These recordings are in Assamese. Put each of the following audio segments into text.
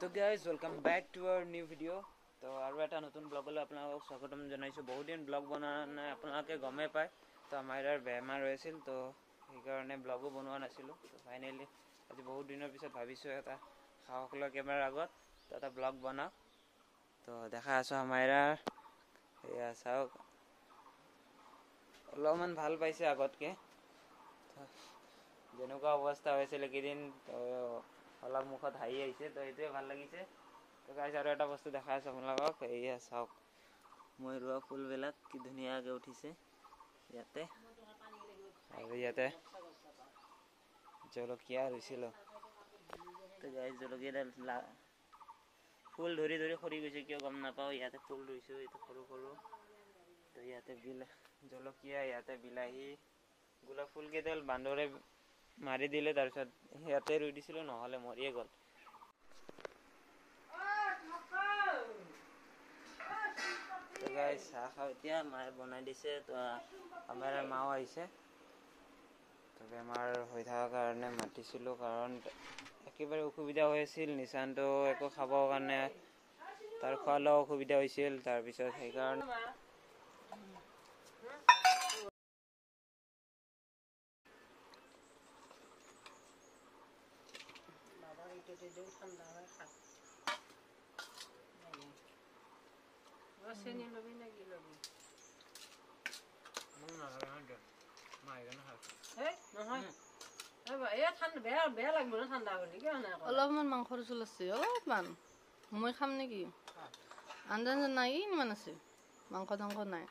So guys, welcome back to our new video. তো আৰু এটা নতুন ব্লগলৈ আপোনালোকক স্বাগতম জনাইছোঁ। বহুত দিন ব্লগ বনোৱা নাই, আপোনালোকে গমেই পায়। তো আমাৰ ইয়াৰ বেমাৰ হৈছিল, তো সেইকাৰণে ব্লগো বনোৱা নাছিলোঁ। তো ফাইনেলি আজি বহুত দিনৰ পিছত ভাবিছোঁ এটা সাহসলৈ কেমেৰাৰ আগত তো এটা ব্লগ বনাওঁ। তো দেখা আছোঁ আমাৰ ইয়াৰ এয়া চাওক, অলপমান ভাল পাইছে আগতকৈ। যেনেকুৱা অৱস্থা হৈছিল এইকেইদিন, অলপ মুখত হাঁহি আহিছে, তো সেইটোৱে ভাল লাগিছে। তো গাইজ আৰু এটা বস্তু দেখাই আছোঁ আপোনালোকক, এয়া চাওক মই ৰোৱা ফুলবিলাক কি ধুনীয়াকৈ উঠিছে ইয়াতে। আৰু ইয়াতে জলকীয়া ৰুইছিলোঁ, তো গাইজ জলকীয়াডাল ফুল ধৰি ধৰি সৰি গৈছে, কিয় গম নাপাওঁ। ইয়াতে ফুল ৰুইছোঁ, এইটো সৰু সৰু। তো ইয়াতে জলকীয়া, ইয়াতে বিলাহী, গোলাপ ফুলকেইডাল বান্দৰে মাৰি দিলে, তাৰপিছত ইয়াতে ৰুই দিছিলোঁ, নহ'লে মৰিয়ে গ'ল। তো গাইজ চাহ খাওঁ এতিয়া, মায়ে বনাই দিছে। তো আমাৰ মাও আহিছে। তো বেমাৰ হৈ থকাৰ কাৰণে মাতিছিলোঁ, কাৰণ একেবাৰে অসুবিধা হৈ আছিল। নিচানটো একো খাবৰ কাৰণে তাৰ খোৱা লোৱা অসুবিধা হৈছিল, তাৰপিছত সেইকাৰণে অলপমান মাংসৰ জোল আছে, অলপমান মই খাম নেকি? আঞ্জা নাই, ইমান আছে মাংস চাংস নাই।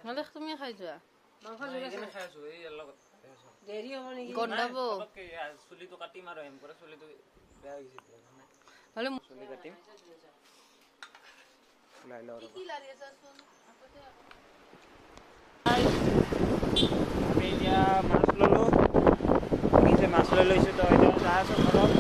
নহ'লে তুমি খাই যোৱা, গন্ধাব। চুলিটো কাটিম আৰু এম পৰা চুলিটো বেয়া হৈছে, হ'লে চুলি কাটিম। আমি এতিয়া মাছ ল'লোঁ, মাছ লৈ লৈছোঁ। তো এতিয়া চাহ আছোঁ ঘৰত।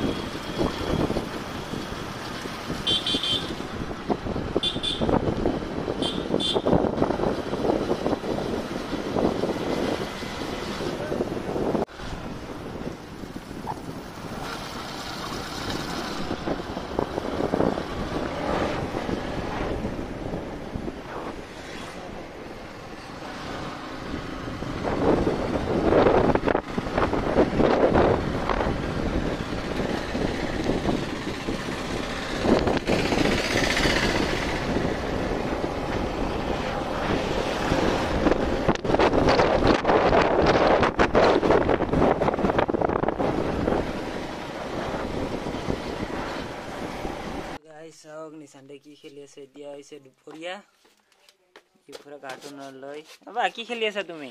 চাওক নিচানতে কি খেলি আছে। এতিয়া হৈছে দুপৰীয়া, পুৰা কাৰ্টুনৰ লৈ। বাবা কি খেলি আছা তুমি?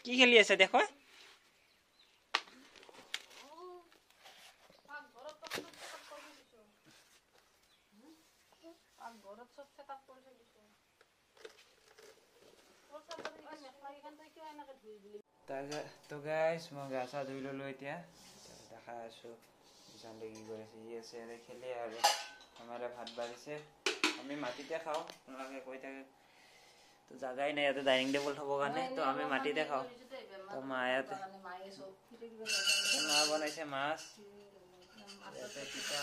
কি খেলি আছা দেখো? তো গাইজ মই গা চা ধুই ল'লোঁ এতিয়া। দেখাই আছোঁ নিচানতে কি কৰি আছে। ই আছে ইয়াতে খেলি, আৰু আমাৰ ভাত বাঢ়িছে। আমি মাটিতে খাওঁ, আপোনালোকে কৈ থাকে। তো জাগাই নাই ইয়াতে ডাইনিং টেবুল থ'বৰ কাৰণে, তো আমি মাটিতে খাওঁ। তো মা ইয়াতে মা বনাইছে মাছ, ইয়াতে পিঠা,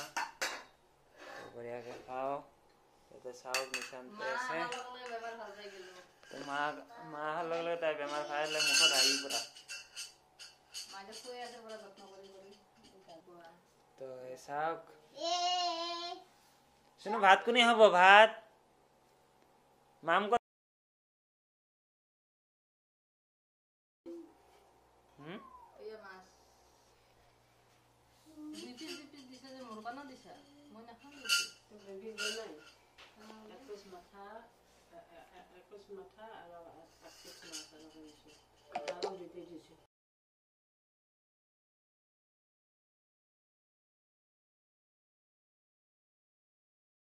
বঢ়িয়াকৈ খাওঁ। ইয়াতে চাওক নিচানতে আছে। তো মা অহাৰ লগে লগে তাই বেমাৰ খাই মুখত আহি পুৰা। তো চাওক শুনো, ভাত কোনে হ'ব? ভাত মাম ক'ত?